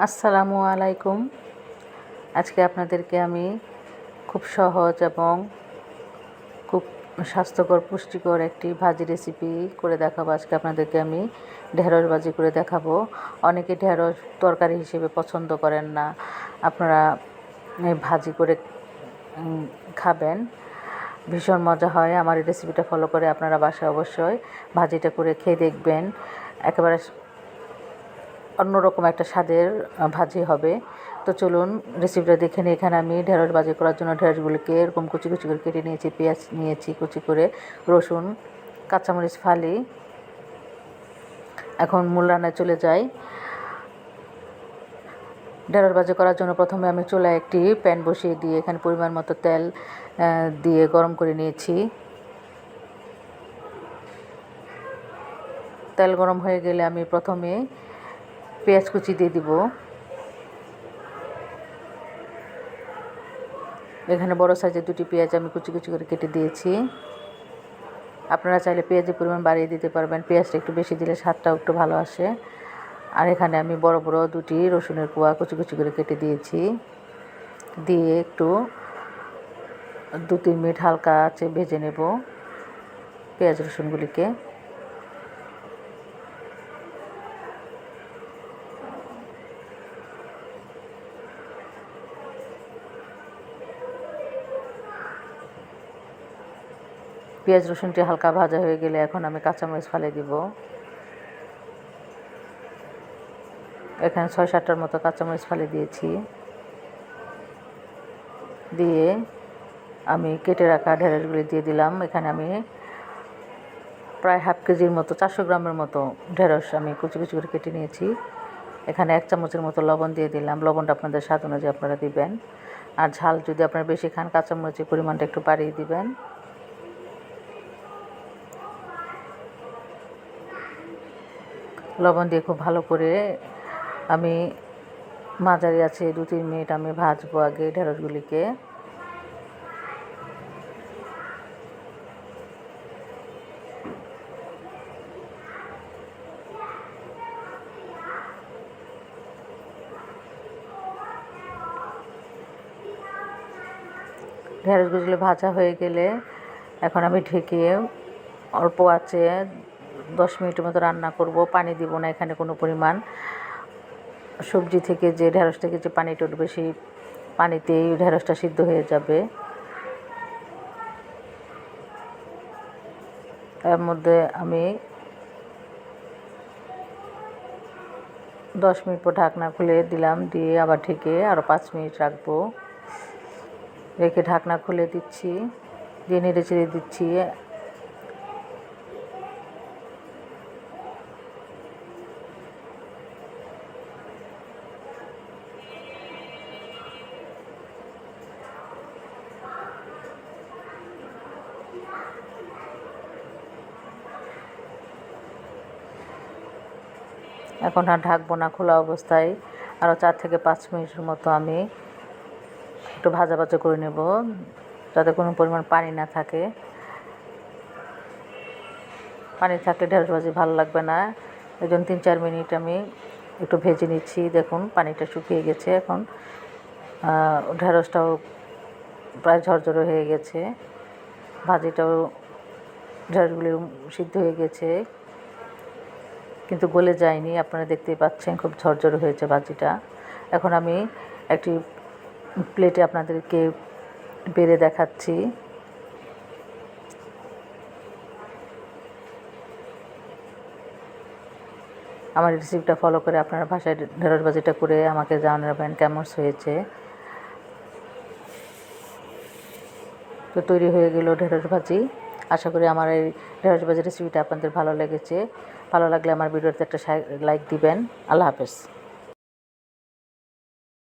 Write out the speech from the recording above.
আসসালামু আলাইকুম। আজকে আপনাদেরকে আমি খুব সহজ এবং খুব স্বাস্থ্যকর পুষ্টিকর একটি ভাজি রেসিপি করে দেখাবো। আজকে আপনাদেরকে আমি ঢেঁড়স ভাজি করে দেখাবো। অনেকে ঢেঁড়স তরকারি হিসেবে পছন্দ করেন না, আপনারা ভাজি করে খাবেন, ভীষণ মজা হয়। আমার এই রেসিপিটা ফলো করে আপনারা বাসায় অবশ্যই ভাজিটা করে খেয়ে দেখবেন। একেবারে অন্যরকম একটা স্বাদের ভাজি হবে। তো চলুন রেসিপিটা দেখে নিই। এখানে আমি ঢেঁড়স ভাজি করার জন্য ঢেঁড়সগুলিকে এরকম কুচি কুচি করে কেটে নিয়েছি, পেঁয়াজ নিয়েছি কুচি করে, রসুন, কাঁচামরিচ ফালি। এখন মূল রান্নায় চলে যাই। ঢেঁড়স ভাজি করার জন্য প্রথমে আমি চুলায় একটি প্যান বসিয়ে দিয়ে এখানে পরিমাণ মতো তেল দিয়ে গরম করে নিয়েছি। তেল গরম হয়ে গেলে আমি প্রথমে পেঁয়াজ কুচি দিয়ে দিব। এখানে বড় সাইজের দুটি পেঁয়াজ আমি কুচি কুচি করে কেটে দিয়েছি। আপনারা চাইলে পেঁয়াজের পরিমাণ বাড়িয়ে দিতে পারবেন, পেঁয়াজটা একটু বেশি দিলে স্বাদটাও একটু ভালো আসে। আর এখানে আমি বড় বড় দুটি রসুনের কোয়া কুচি কুচি করে কেটে দিয়েছি। দিয়ে একটু 2-3 মিনিট হালকা আঁচে ভেজে নেব পেঁয়াজ রসুনগুলিকে। পেঁয়াজ রসুনটি হালকা ভাজা হয়ে গেলে এখন আমি কাঁচামরিচ ফালি দিব। এখানে 6-7টার মতো কাঁচামরিচ ফালি দিয়েছি। দিয়ে আমি কেটে রাখা ঢেঁড়সগুলি দিয়ে দিলাম। এখানে আমি প্রায় হাফ কেজির মতো 400 গ্রামের মতো ঢেঁড়স আমি কুচি কুচি করে কেটে নিয়েছি। এখানে 1 চামচের মতো লবণ দিয়ে দিলাম। লবণটা আপনাদের স্বাদ অনুযায়ী আপনারা দিবেন। আর ঝাল যদি আপনারা বেশি খান, কাঁচামরিচের পরিমাণটা একটু বাড়িয়ে দিবেন। লবণ দিয়ে খুব ভালো করে আমি মাঝারি আছে 2-3 মিনিট আমি ভাজবো আগে ঢেঁড়সগুলিকে। ঢেঁড়সগুলো ভাজা হয়ে গেলে এখন আমি ঢেকে অল্প আঁচে 10 মিনিটের মতো রান্না করব। পানি দিব না এখানে কোনো পরিমাণ। সবজি থেকে যে ঢেঁড়স থেকে যে পানিটা উঠবে সেই পানিতেই ঢেঁড়সটা সিদ্ধ হয়ে যাবে। এর মধ্যে আমি 10 মিনিট পর ঢাকনা খুলে দিলাম, দিয়ে আবার ঢেকে আরও 5 মিনিট রাখবো। রেখে ঢাকনা খুলে দিচ্ছি, দিয়ে নেড়ে চেড়ে দিচ্ছি। এখন আর ঢাকবো না, খোলা অবস্থায় আরও 4 থেকে 5 মিনিটের মতো আমি একটু ভাজা ভাজা করে নেব, যাতে কোনো পরিমাণ পানি না থাকে। পানি থাকলে ঢেঁড়স ভাজি ভালো লাগবে না। এই জন্য 3-4 মিনিট আমি একটু ভেজে নিচ্ছি। দেখুন পানিটা শুকিয়ে গেছে। এখন ঢেঁড়সটাও প্রায় ঝরঝরে হয়ে গেছে, ভাজিটাও ঢেঁড়সগুলি সিদ্ধ হয়ে গেছে কিন্তু গলে যায়নি। আপনারা দেখতেই পাচ্ছেন খুব ঝরঝরে হয়েছে ভাজিটা। এখন আমি একটি প্লেটে আপনাদেরকে বেড়ে দেখাচ্ছি। আমার রেসিপিটা ফলো করে আপনারা বাসায় ঢেঁড়স ভাজিটা করে আমাকে জানাবেন কেমন হয়েছে। তো তৈরি হয়ে গেল ঢেঁড়স ভাজি। আশা করি আমার এই ঢেঁড়স ভাজি রেসিপিটা আপনাদের ভালো লেগেছে। ভালো লাগলে আমার ভিডিওতে একটা লাইক দিবেন। আল্লাহ হাফেজ।